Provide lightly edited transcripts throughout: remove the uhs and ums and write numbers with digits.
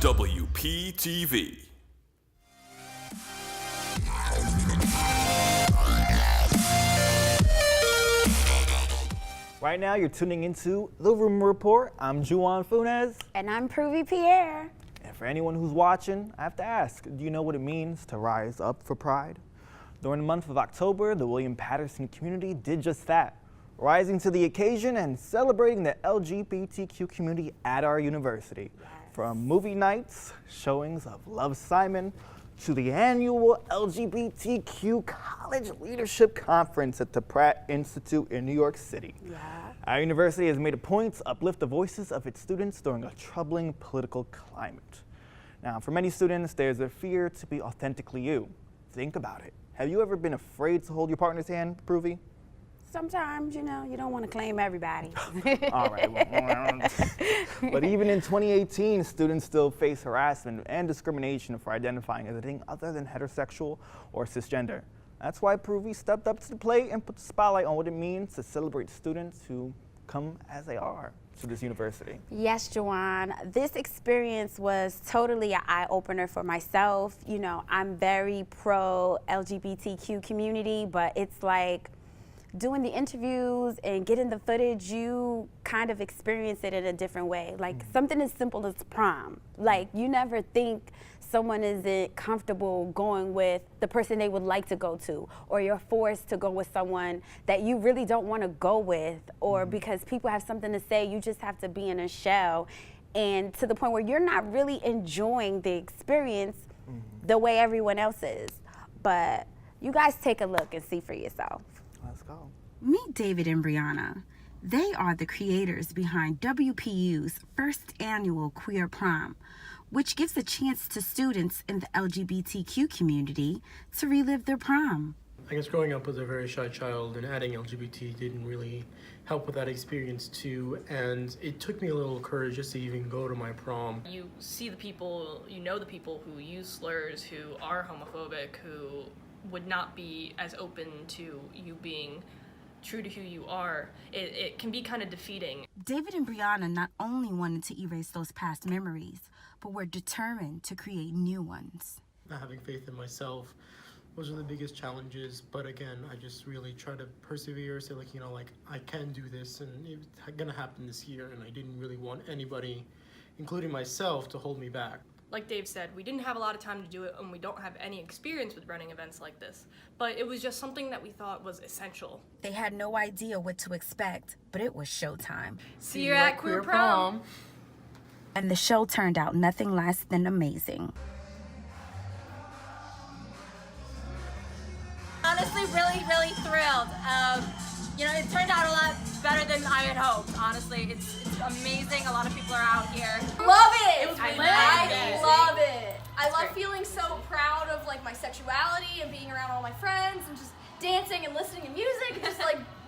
WPTV. Right now, you're tuning into The Room Report. I'm Juwon And I'm Pruvi Pierre. And for anyone who's watching, I have to ask, do you know what it means to rise up for pride? During the month of October, the William Paterson community did just that, rising to the occasion and celebrating the LGBTQ community at our university. Yes. From movie nights, showings of Love, Simon, to the annual LGBTQ College Leadership Conference at the Pratt Institute in New York City. Yeah. Our university has made a point to uplift the voices of its students during a troubling political climate. Now, for many students, there's a fear to be authentically you. Think about it. Have you ever been afraid to hold your partner's hand, Pruvi? Sometimes, you don't want to claim everybody. All right. Well, but even in 2018, students still face harassment and discrimination for identifying as anything other than heterosexual or cisgender. That's why Pruvi stepped up to the plate and put the spotlight on what it means to celebrate students who come as they are to this university. Yes, Juwon. This experience was totally an eye-opener for myself. I'm very pro-LGBTQ community, but it's like, doing the interviews and getting the footage, you kind of experience it in a different way. Like something as simple as prom. Like you never think someone isn't comfortable going with the person they would like to go to, or you're forced to go with someone that you really don't want to go with, or because people have something to say, you just have to be in a shell. And to the point where you're not really enjoying the experience the way everyone else is. But you guys take a look and see for yourself. Let's go. Meet David and Brianna. They are the creators behind WPU's first annual Queer Prom, which gives a chance to students in the LGBTQ community to relive their prom. I guess growing up as a very shy child and adding LGBT didn't really help with that experience too, and it took me a little courage just to even go to my prom. You see the people, the people who use slurs, who are homophobic, who would not be as open to you being true to who you are. It can be kind of defeating. David and Brianna not only wanted to erase those past memories, but were determined to create new ones. Not having faith in myself, those are the biggest challenges, but again, I just really try to persevere, say I can do this, and it's gonna happen this year, and I didn't really want anybody, including myself, to hold me back. Like Dave said, we didn't have a lot of time to do it, and we don't have any experience with running events like this. But it was just something that we thought was essential. They had no idea what to expect, but it was showtime. See you at Queer Prom. And the show turned out nothing less than amazing. Honestly, really, really thrilled. It turned out a lot better than I had hoped. Honestly, it's amazing. A lot of people are out here. Love it! It was I love it. I love feeling so proud of my sexuality and being around all my friends and just dancing and listening to music and just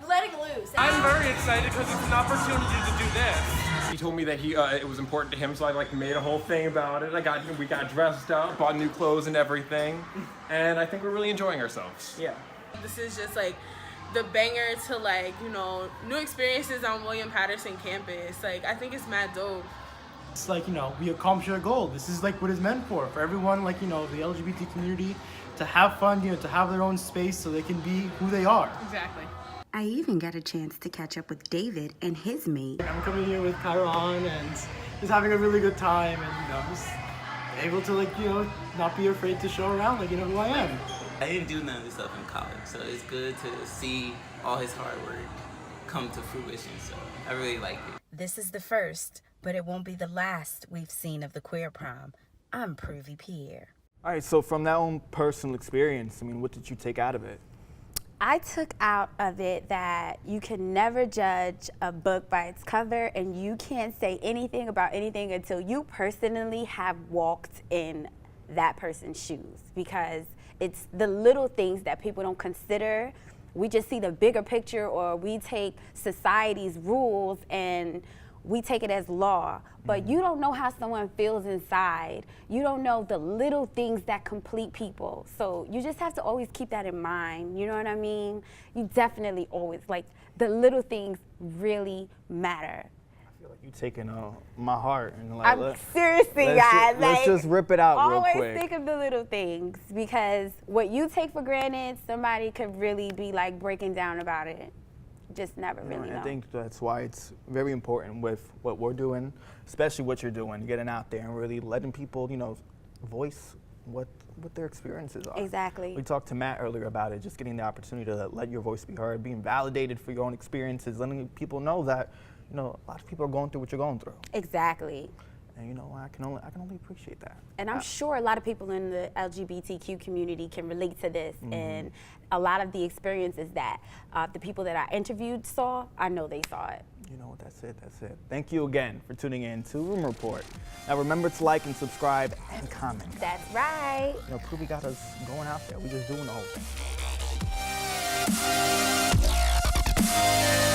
letting loose. I'm very excited because it's an opportunity to do this. He told me that it was important to him, so I made a whole thing about it. We got dressed up, bought new clothes and everything, and I think we're really enjoying ourselves. Yeah. This is just the banger to new experiences on William Paterson campus. I think it's mad dope. It's we accomplished our goal. This is what it's meant for everyone, the LGBT community, to have fun, to have their own space so they can be who they are. Exactly. I even got a chance to catch up with David and his mate. I'm coming here with Chiron and just having a really good time, and just able to not be afraid to show around who I am. I didn't do none of this stuff in college, so it's good to see all his hard work come to fruition, so I really like it. This is the first, but it won't be the last we've seen of the Queer Prom. I'm Pruvi Pierre. All right, so from that own personal experience, what did you take out of it? I took out of it that you can never judge a book by its cover, and you can't say anything about anything until you personally have walked in that person's shoes, because it's the little things that people don't consider. We just see the bigger picture, or we take society's rules and we take it as law, but you don't know how someone feels inside. You don't know the little things that complete people. So you just have to always keep that in mind, you know what I mean? You definitely always, the little things really matter. I feel like you You're taking my heart and like. I'm seriously, guys. Let's just rip it out real quick. Always think of the little things, because what you take for granted, somebody could really be like breaking down about it. Just never really know. I think that's why it's very important with what we're doing, especially what you're doing, getting out there and really letting people, voice what their experiences are. Exactly. We talked to Matt earlier about it, just getting the opportunity to let your voice be heard, being validated for your own experiences, letting people know that, a lot of people are going through what you're going through. Exactly. And I can only appreciate that. And I'm sure a lot of people in the LGBTQ community can relate to this, and a lot of the experiences that the people that I interviewed saw, I know they saw it. That's it. Thank you again for tuning in to Room Report. Now remember to like and subscribe and comment. That's right. Pruvi got us going out there. We're just doing the whole thing.